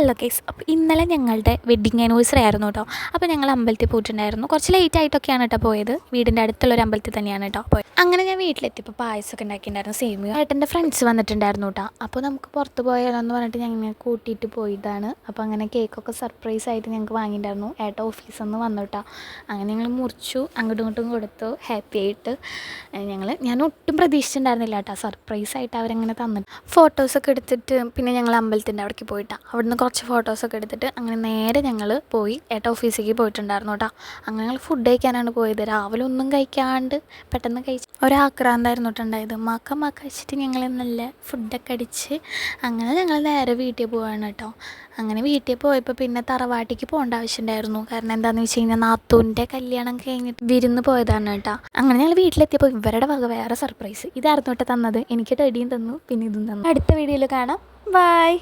Hello guys, അപ്പോൾ ഇന്നലെ ഞങ്ങളുടെ വെഡ്ഡിങ് ആനിവേഴ്സറി ആയിരുന്നു കേട്ടോ. അപ്പോൾ ഞങ്ങൾ അമ്പലത്തിൽ പോയിട്ടുണ്ടായിരുന്നു. കുറച്ച് ലേറ്റ് ആയിട്ടൊക്കെയാണ് കേട്ടോ പോയത്. വീടിൻ്റെ അടുത്തുള്ളൊരു അമ്പലത്തിൽ തന്നെയാണ് കേട്ടോ പോയത്. അങ്ങനെ ഞാൻ വീട്ടിലെത്തിയപ്പോൾ പായസമൊക്കെ ഉണ്ടാക്കിയിട്ടുണ്ടായിരുന്നു. സേമിയ ഏട്ടൻ്റെ ഫ്രണ്ട്സ് വന്നിട്ടുണ്ടായിരുന്നു കേട്ടോ. അപ്പോൾ നമുക്ക് പുറത്ത് പോയാലോന്ന് പറഞ്ഞിട്ട് ഞങ്ങൾ കൂട്ടിയിട്ട് പോയതാണ്. അപ്പോൾ അങ്ങനെ കേക്കൊക്കെ സർപ്രൈസ് ആയിട്ട് ഞങ്ങൾക്ക് വാങ്ങിയിട്ടുണ്ടായിരുന്നു. ഏട്ട ഓഫീസിൽ നിന്ന് വന്നു കേട്ടോ. അങ്ങനെ ഞങ്ങൾ മുറിച്ചു, അങ്ങോട്ടും ഇങ്ങോട്ടും കൊടുത്തു, ഹാപ്പി ആയിട്ട്. ഞാൻ ഒട്ടും പ്രതീക്ഷിച്ചിട്ടുണ്ടായിരുന്നില്ല കേട്ടോ. സർപ്രൈസ് ആയിട്ട് അവരങ്ങനെ തന്നിട്ട് ഫോട്ടോസൊക്കെ എടുത്തിട്ട് പിന്നെ ഞങ്ങൾ അമ്പലത്തിൻ്റെ അവിടേക്ക് പോയിട്ടാണ്. അവിടുന്ന് കുറച്ച് ഫോട്ടോസൊക്കെ എടുത്തിട്ട് അങ്ങനെ നേരെ ഞങ്ങൾ പോയി ഏട്ട ഓഫീസിലേക്ക് പോയിട്ടുണ്ടായിരുന്നു കേട്ടോ. അങ്ങനെ ഞങ്ങൾ ഫുഡ് കഴിക്കാനാണ് പോയത്. രാവിലെ ഒന്നും കഴിക്കാണ്ട് പെട്ടെന്ന് കഴിച്ച് ഒരാക്രാന്തായിരുന്നു കേട്ടുണ്ടായത്. മക്ക കഴിച്ചിട്ട് ഞങ്ങൾ നല്ല ഫുഡൊക്കെ അടിച്ച് അങ്ങനെ ഞങ്ങൾ നേരെ വീട്ടിൽ പോവാണ് കേട്ടോ. അങ്ങനെ വീട്ടിൽ പോയപ്പോൾ പിന്നെ തറവാട്ടിക്ക് പോകേണ്ട ആവശ്യമുണ്ടായിരുന്നു. കാരണം എന്താണെന്ന് വെച്ച് കഴിഞ്ഞാൽ നാത്തൂൻ്റെ കല്യാണം കഴിഞ്ഞിട്ട് വിരുന്ന് പോയതാണ് കേട്ടോ. അങ്ങനെ ഞങ്ങൾ വീട്ടിലെത്തിയപ്പോൾ ഇവരുടെ വക വേറെ സർപ്രൈസ് ഇതായിരുന്നു കേട്ടോ തന്നത്. എനിക്ക് ടെഡിയും തന്നു, പിന്നെ ഇതും തന്നു. അടുത്ത വീഡിയോയിൽ കാണാം. ബൈ.